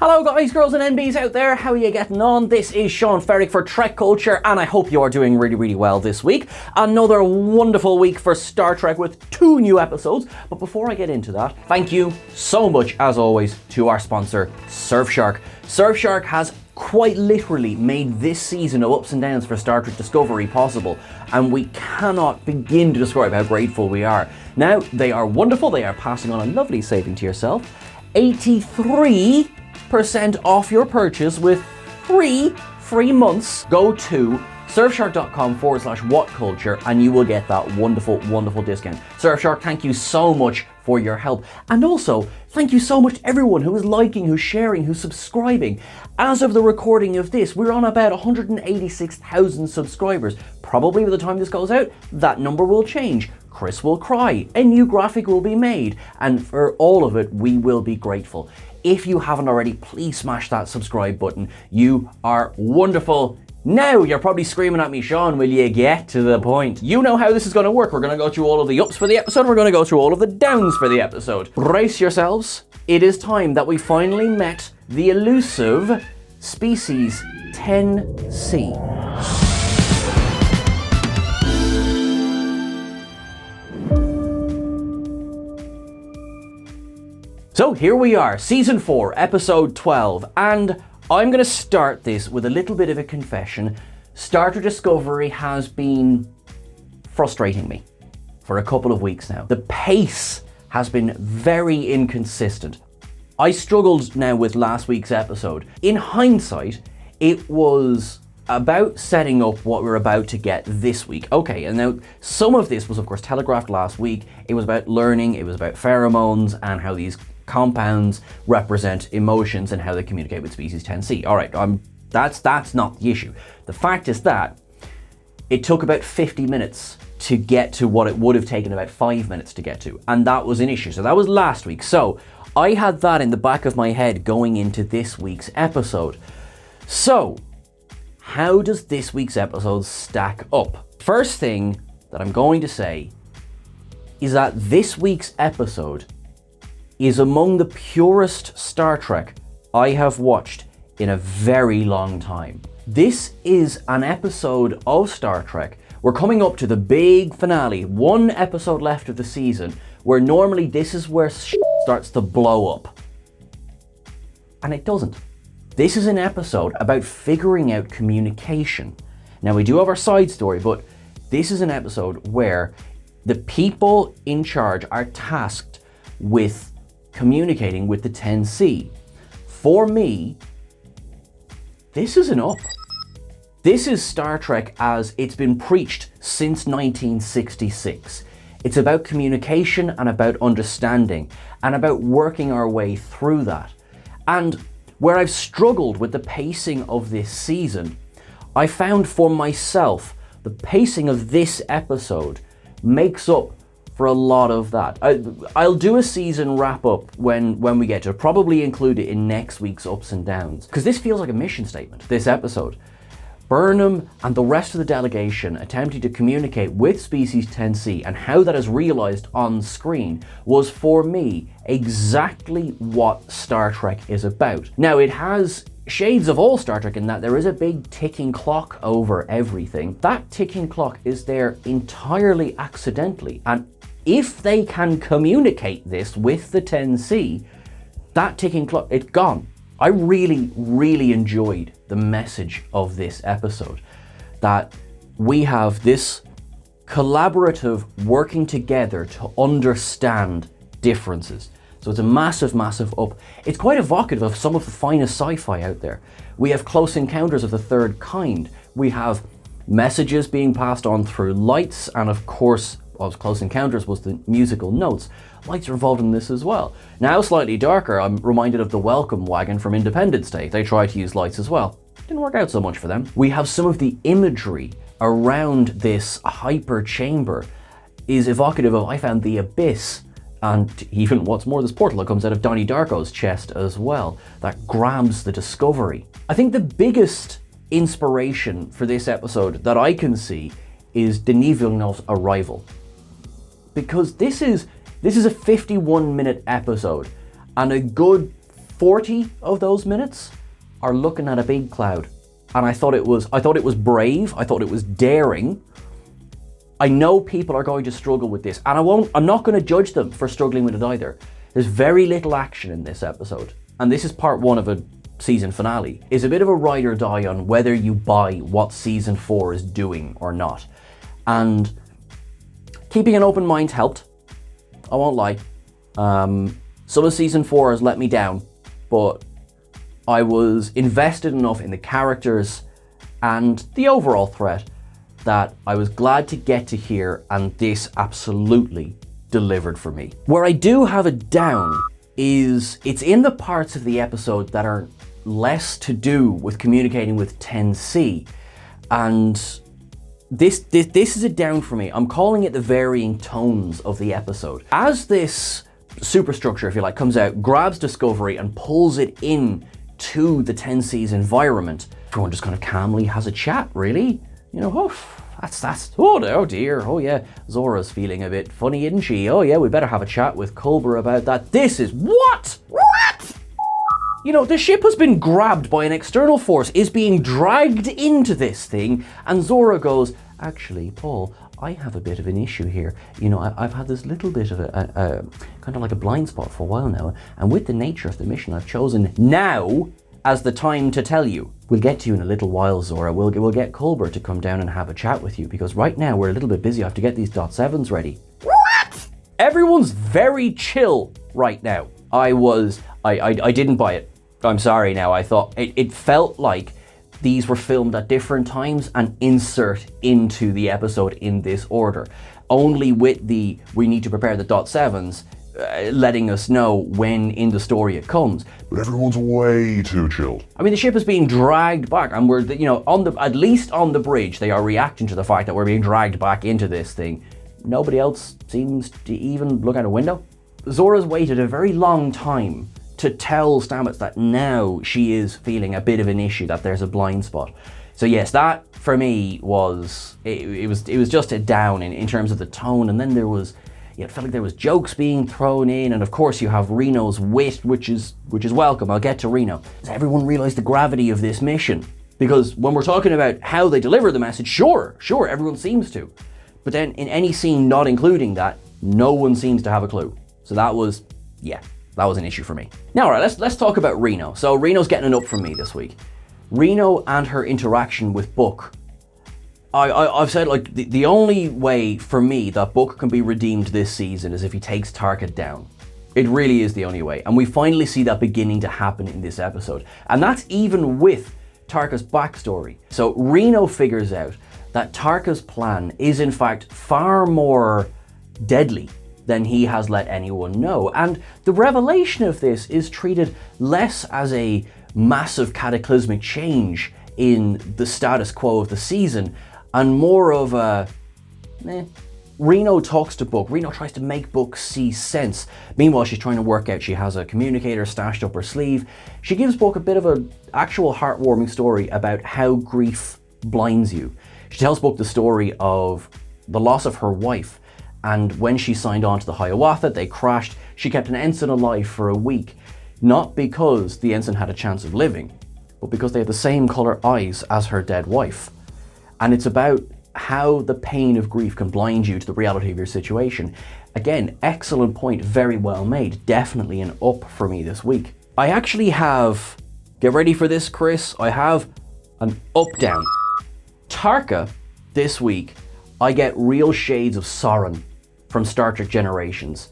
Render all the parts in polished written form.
Hello guys, girls and NBs out there, how are you getting on? This is Sean Ferrick for Trek Culture and I hope you are doing really well this week. Another wonderful week for Star Trek with 2 new episodes, but before I get into that, thank you so much as always to our sponsor Surfshark. Surfshark has quite literally made this season of ups and downs for Star Trek Discovery possible, and we cannot begin to describe how grateful we are. Now, they are wonderful, they are passing on a lovely saving to yourself. 83% off your purchase with 3 free months. Go to surfshark.com/whatculture and you will get that wonderful discount. Surfshark, thank you so much for your help. And also, thank you so much to everyone who is liking, who's sharing, who's subscribing. As of the recording of this, we're on about 186,000 subscribers. Probably by the time this goes out, that number will change. Chris will cry, a new graphic will be made, and for all of it, we will be grateful. If you haven't already, please smash that subscribe button. You are wonderful. Now you're probably screaming at me, Sean, will you get to the point? You know how this is going to work. We're going to go through all of the ups for the episode. We're going to go through all of the downs for the episode. Brace yourselves. It is time that we finally met the elusive Species 10C. So here we are, Season 4, Episode 12, and I'm going to start this with a little bit of a confession. Star Trek Discovery has been frustrating me for a couple of weeks now. The pace has been very inconsistent. I struggled now with last week's episode. In hindsight, it was about setting up what we're about to get this week. Okay, and now some of this was of course telegraphed last week. It was about learning, it was about pheromones and how these compounds represent emotions and how they communicate with species 10C. All right, that's not the issue. The fact is that it took about 50 minutes to get to what it would have taken about 5 minutes to get to, and that was an issue. So that was last week. So I had that in the back of my head going into this week's episode. So how does this week's episode stack up? First thing that I'm going to say is that this week's episode is among the purest Star Trek I have watched in a very long time. This is an episode of Star Trek. We're coming up to the big finale, 1 episode left of the season, where normally this is where shit starts to blow up. And it doesn't. This is an episode about figuring out communication. Now we do have our side story, but this is an episode where the people in charge are tasked with communicating with the 10C. For me, this is an up. This is Star Trek as it's been preached since 1966. It's about communication and about understanding and about working our way through that. And where I've struggled with the pacing of this season, I found for myself the pacing of this episode makes up for a lot of that. I'll do a season wrap up when we get to it, probably include it in next week's ups and downs, because this feels like a mission statement, this episode. Burnham and the rest of the delegation attempting to communicate with Species 10C and how that is realized on screen was for me exactly what Star Trek is about. Now it has shades of all Star Trek in that there is a big ticking clock over everything. That ticking clock is there entirely accidentally, and if they can communicate this with the 10C, that ticking clock, it's gone. I really enjoyed the message of this episode, that we have this collaborative working together to understand differences. So it's a massive up. It's quite evocative of some of the finest sci-fi out there. We have Close Encounters of the Third Kind. We have messages being passed on through lights, and of course, Close Encounters was the musical notes. Lights are involved in this as well. Now slightly darker, I'm reminded of the Welcome Wagon from Independence Day. They tried to use lights as well. Didn't work out so much for them. We have some of the imagery around this hyper chamber is evocative of, I found, the Abyss, and even what's more, this portal that comes out of Donnie Darko's chest as well, that grabs the Discovery. I think the biggest inspiration for this episode that I can see is Denis Villeneuve's arrival. Because this is a 51-minute episode, and a good 40 of those minutes are looking at a big cloud. And I thought it was brave, I thought it was daring. I know people are going to struggle with this, and I'm not going to judge them for struggling with it either. There's very little action in this episode. And this is part 1 of a season finale. It's a bit of a ride or die on whether you buy what season 4 is doing or not. And keeping an open mind helped. I won't lie. Some of season 4 has let me down, but I was invested enough in the characters and the overall threat that I was glad to get to here, and this absolutely delivered for me. Where I do have a down is it's in the parts of the episode that are less to do with communicating with 10C, and this is a down for me. I'm calling it the varying tones of the episode. As this superstructure, if you like, comes out, grabs Discovery and pulls it in to the 10C's environment, everyone just kind of calmly has a chat, really. You know, oh dear, oh yeah, Zora's feeling a bit funny, isn't she? Oh yeah, we better have a chat with Culber about that. This is what? You know, the ship has been grabbed by an external force, is being dragged into this thing, and Zora goes, actually, Paul, I have a bit of an issue here. You know, I've had this little bit of a kind of like a blind spot for a while now, and with the nature of the mission, I've chosen now as the time to tell you. We'll get to you in a little while, Zora. We'll get Culber to come down and have a chat with you, because right now we're a little bit busy. I have to get these .7s ready. What? Everyone's very chill right now. I didn't buy it. I'm sorry now. I thought it felt like these were filmed at different times and insert into the episode in this order. Only with the, we need to prepare the .7s, letting us know when in the story it comes. But everyone's way too chilled. I mean, the ship is being dragged back, and we're, you know, at least on the bridge, they are reacting to the fact that we're being dragged back into this thing. Nobody else seems to even look out a window. Zora's waited a very long time to tell Stamets that now she is feeling a bit of an issue, that there's a blind spot. So yes, that for me was, it was just a down in terms of the tone, and then there was, it felt like there was jokes being thrown in, and of course you have Reno's wit, which is welcome. I'll get to Reno. Does everyone realize the gravity of this mission? Because when we're talking about how they deliver the message, sure, everyone seems to. But then in any scene not including that, no one seems to have a clue. So that was an issue for me. Now, all right, let's talk about Reno. So Reno's getting an up from me this week. Reno and her interaction with Book. I've said, like, the only way for me that Book can be redeemed this season is if he takes Tarka down. It really is the only way. And we finally see that beginning to happen in this episode. And that's even with Tarka's backstory. So Reno figures out that Tarka's plan is in fact far more deadly than he has let anyone know. And the revelation of this is treated less as a massive cataclysmic change in the status quo of the season, and more of a, Reno talks to Book. Reno tries to make Book see sense. Meanwhile, she's trying to work out, she has a communicator stashed up her sleeve. She gives Book a bit of an actual heartwarming story about how grief blinds you. She tells Book the story of the loss of her wife, and when she signed on to the Hiawatha, they crashed. She kept an ensign alive for a week, not because the ensign had a chance of living, but because they had the same color eyes as her dead wife. And it's about how the pain of grief can blind you to the reality of your situation. Again, excellent point, very well made. Definitely an up for me this week. I actually have, get ready for this, Chris, I have an up-down. Tarka, this week, I get real shades of Soren from Star Trek Generations.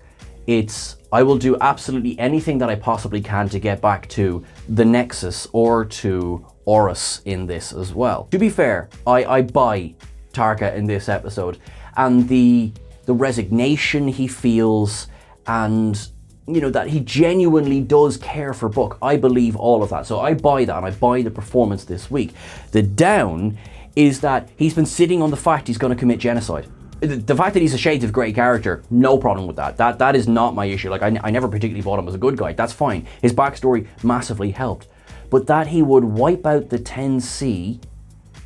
I will do absolutely anything that I possibly can to get back to the Nexus or to Horus in this as well. To be fair, I buy Tarka in this episode, and the resignation he feels, and you know, that he genuinely does care for Book. I believe all of that. So I buy that, and I buy the performance this week. The down is that he's been sitting on the fact he's going to commit genocide. The fact that he's a shades of grey character, no problem with that. That is not my issue. Like, I never particularly thought him as a good guy. That's fine. His backstory massively helped. But that he would wipe out the 10C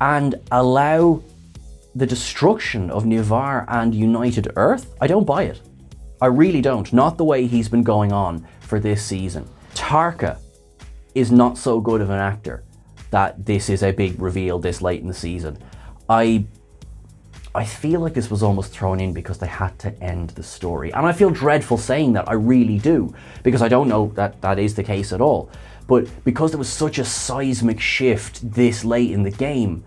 and allow the destruction of Ni'Var and United Earth, I don't buy it. I really don't. Not the way he's been going on for this season. Tarka is not so good of an actor that this is a big reveal this late in the season. I feel like this was almost thrown in because they had to end the story. And I feel dreadful saying that, I really do, because I don't know that that is the case at all. But because there was such a seismic shift this late in the game,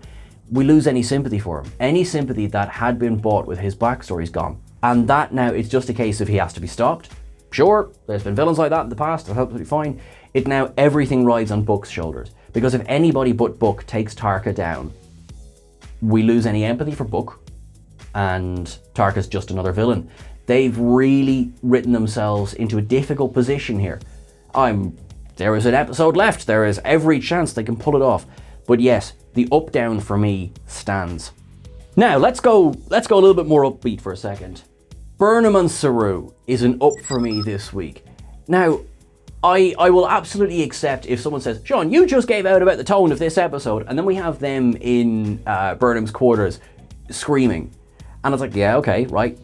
we lose any sympathy for him. Any sympathy that had been bought with his backstory is gone. And that now, it's just a case of he has to be stopped. Sure, there's been villains like that in the past, that's absolutely fine. It now, everything rides on Book's shoulders. Because if anybody but Book takes Tarka down, we lose any empathy for Book, and Tarka's just another villain. They've really written themselves into a difficult position here. There is an episode left, there is every chance they can pull it off. But yes, the up-down for me stands. Now, let's go a little bit more upbeat for a second. Burnham and Saru is an up for me this week. Now, I will absolutely accept if someone says, Sean, you just gave out about the tone of this episode, and then we have them in Burnham's quarters screaming. And I was like, yeah, okay, right.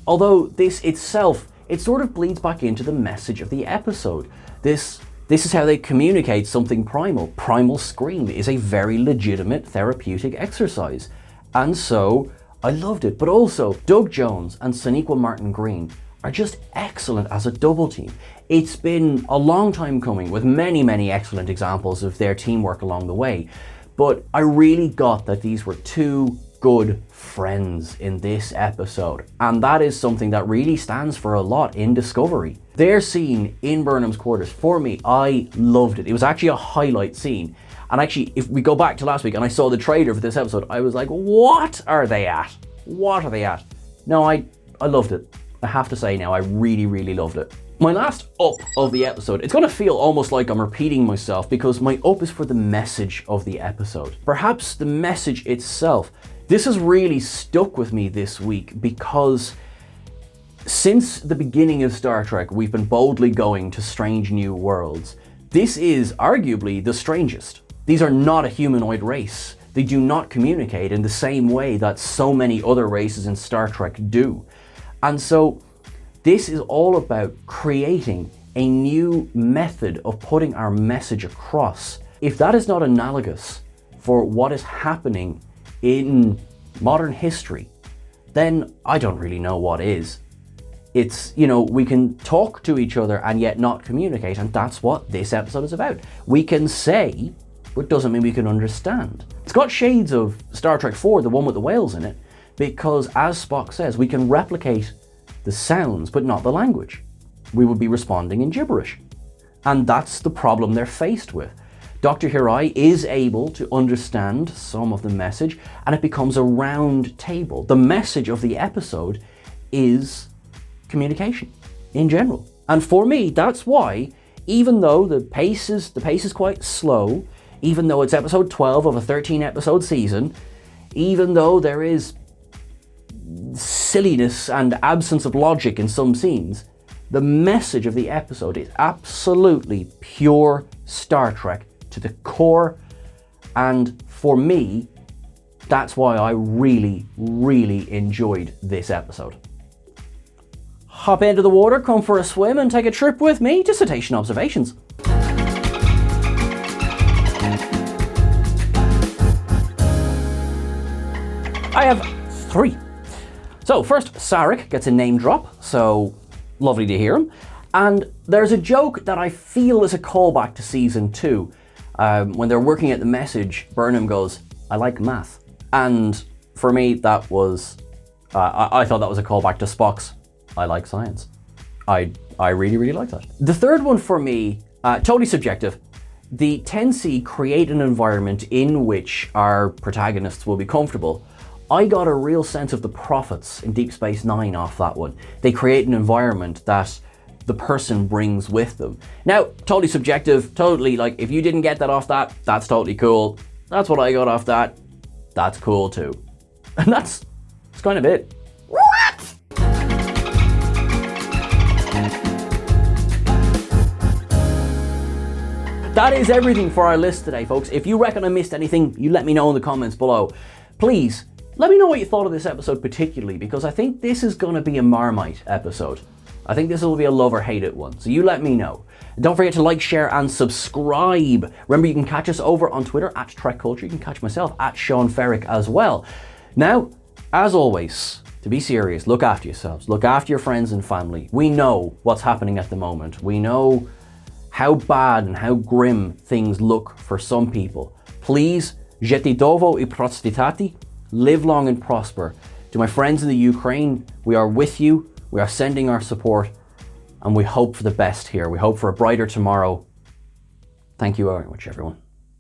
Although this itself, it sort of bleeds back into the message of the episode. This is how they communicate something primal. Primal scream is a very legitimate therapeutic exercise. And so, I loved it. But also, Doug Jones and Sonequa Martin-Green are just excellent as a double team. It's been a long time coming with many, many excellent examples of their teamwork along the way. But I really got that these were two good friends in this episode. And that is something that really stands for a lot in Discovery. Their scene in Burnham's quarters, for me, I loved it. It was actually a highlight scene. And actually, if we go back to last week and I saw the trailer for this episode, I was like, what are they at? What are they at? No, I loved it. I have to say now, I really, really loved it. My last up of the episode, it's going to feel almost like I'm repeating myself because my up is for the message of the episode. Perhaps the message itself. This has really stuck with me this week because since the beginning of Star Trek, we've been boldly going to strange new worlds. This is arguably the strangest. These are not a humanoid race. They do not communicate in the same way that so many other races in Star Trek do. And so this is all about creating a new method of putting our message across. If that is not analogous for what is happening in modern history, then I don't really know what is. It's, we can talk to each other and yet not communicate, and that's what this episode is about. We can say, but doesn't mean we can understand. It's got shades of Star Trek IV, the one with the whales in it, because as Spock says, we can replicate the sounds, but not the language. We would be responding in gibberish. And that's the problem they're faced with. Dr. Hirai is able to understand some of the message, and it becomes a round table. The message of the episode is communication in general. And for me, that's why, even though the pace is quite slow, even though it's episode 12 of a 13 episode season, even though there is silliness and absence of logic in some scenes, the message of the episode is absolutely pure Star Trek to the core. And for me, that's why I really, really enjoyed this episode. Hop into the water, come for a swim, and take a trip with me to Cetacean Observations. I have 3. So first, Sarek gets a name drop, so lovely to hear him. And there's a joke that I feel is a callback to season 2. When they're working at the message, Burnham goes, "I like math." And for me, that was, I thought that was a callback to Spock's, "I like science." I really, really like that. The third one for me, totally subjective. The 10C create an environment in which our protagonists will be comfortable. I got a real sense of the Prophets in Deep Space Nine off that one. They create an environment that the person brings with them. Now, totally subjective, totally, like, if you didn't get that off that, that's totally cool. That's what I got off that. That's cool too. And that's kind of it. What? That is everything for our list today, folks. If you reckon I missed anything, you let me know in the comments below. Please, let me know what you thought of this episode particularly, because I think this is going to be a Marmite episode. I think this will be a love or hate it one, so you let me know. Don't forget to like, share, and subscribe. Remember, you can catch us over on Twitter at Trek Culture. You can catch myself at Sean Ferrick as well. Now, as always, to be serious, look after yourselves. Look after your friends and family. We know what's happening at the moment. We know how bad and how grim things look for some people. Please, jeti dovo I prostitati, live long and prosper. To my friends in the Ukraine, we are with you. We are sending our support. And we hope for the best here. We hope for a brighter tomorrow. Thank you very much, everyone.